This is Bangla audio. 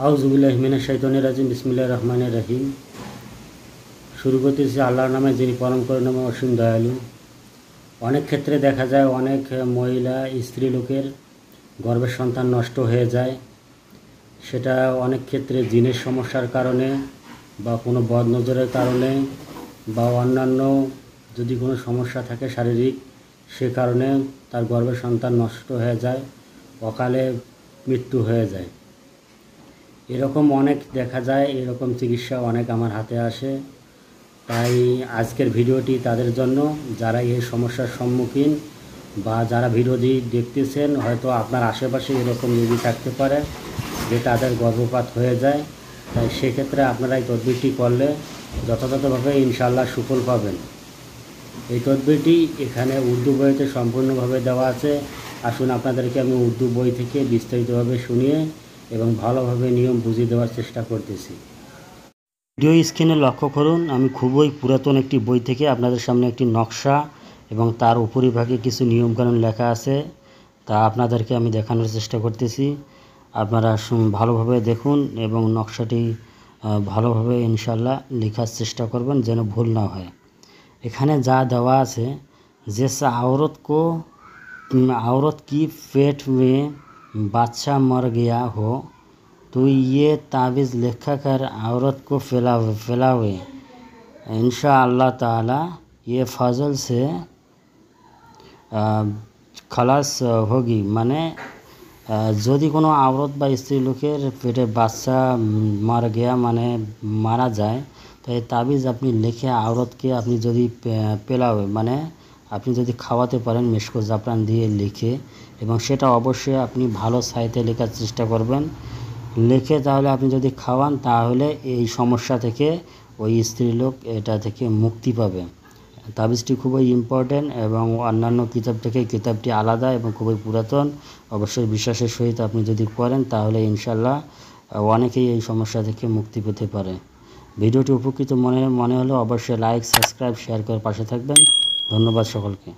আউযুবিল্লাহি মিনাশ শাইতানির রাজিম বিসমিল্লাহির রহমানির রহিম। শুরু করতেছি আল্লাহর নামে, যিনি পরম করুণাময় অসীম দয়ালু। অনেক ক্ষেত্রে দেখা যায় অনেক মহিলা স্ত্রী লোকের গর্ভের সন্তান নষ্ট হয়ে যায়। সেটা অনেক ক্ষেত্রে জিনের সমস্যার কারণে বা কোনো বদনজরের কারণে বা অন্যান্য যদি কোনো সমস্যা থাকে শারীরিক, সে কারণে তার গর্ভের সন্তান নষ্ট হয়ে যায়, অকালে মৃত্যু হয়ে যায়। এরকম অনেক দেখা যায়, এরকম চিকিৎসা অনেক আমার হাতে আসে। তাই আজকের ভিডিওটি তাদের জন্য যারা এই সমস্যার সম্মুখীন বা যারা ভিডিওটি দেখতেছেন, হয়তো আপনার আশেপাশে এরকম রোগী থাকতে পারে যে তাদের গর্ভপাত হয়ে যায়। তাই সেক্ষেত্রে আপনারা এই তদবিরটি করলে যথাযথভাবে ইনশাআল্লাহ সুফল পাবেন। এই তদবিরটি এখানে উর্দু বইতে সম্পূর্ণভাবে দেওয়া আছে। আসুন আপনাদেরকে আমি উর্দু বই থেকে বিস্তারিতভাবে শুনিয়ে এবং ভালোভাবে নিয়ম বুঝিয়ে দেওয়ার চেষ্টা করতেছি। ভিডিও স্ক্রিনে লক্ষ্য করুন, আমি খুবই পুরাতন একটি বই থেকে আপনাদের সামনে একটি নকশা এবং তার উপরিভাগে কিছু নিয়মকানুন লেখা আছে, তা আপনাদেরকে আমি দেখানোর চেষ্টা করতেছি। আপনারা ভালোভাবে দেখুন এবং নকশাটি ভালোভাবে ইনশাল্লাহ লেখার চেষ্টা করবেন যেন ভুল না হয়। এখানে যা দেওয়া আছে, जैसा औरत की पेट में बच्चा मर गया हो तो ये तावीज़ लिखा कर औरत को फैलावे। इंशाअल्लाह ताला ये फजल से खलास होगी। মানে যদি কোনো আওরত বা স্ত্রী লোকের পেটে বাচ্চা মারা গিয়া মানে মারা যায়, তো এই তাবিজ আপনি লিখে আওরতকে আপনি যদি পেলাবে মানে আপনি যদি খাওয়াতে পারেন মেশকো জাফরান দিয়ে লিখে, এবং সেটা অবশ্যই আপনি ভালো সাইতে লেখার চেষ্টা করবেন। লিখে তাহলে আপনি যদি খাওয়ান তাহলে এই সমস্যা থেকে ওই স্ত্রীলোক এটা থেকে মুক্তি পাবে। তাবিজটি খুবই ইম্পর্টেন্ট এবং অন্যান্য কিতাব থেকে কিতাবটি আলাদা এবং খুবই পুরাতন। অবশ্যই বিশ্বাসের সহিত আপনি যদি করেন তাহলে ইনশাল্লাহ অনেকেই এই সমস্যা থেকে মুক্তি পেতে পারে। ভিডিওটি উপকৃত মনে হলে অবশ্যই লাইক, সাবস্ক্রাইব, শেয়ার করে পাশে থাকবেন। ধন্যবাদ সকলকে।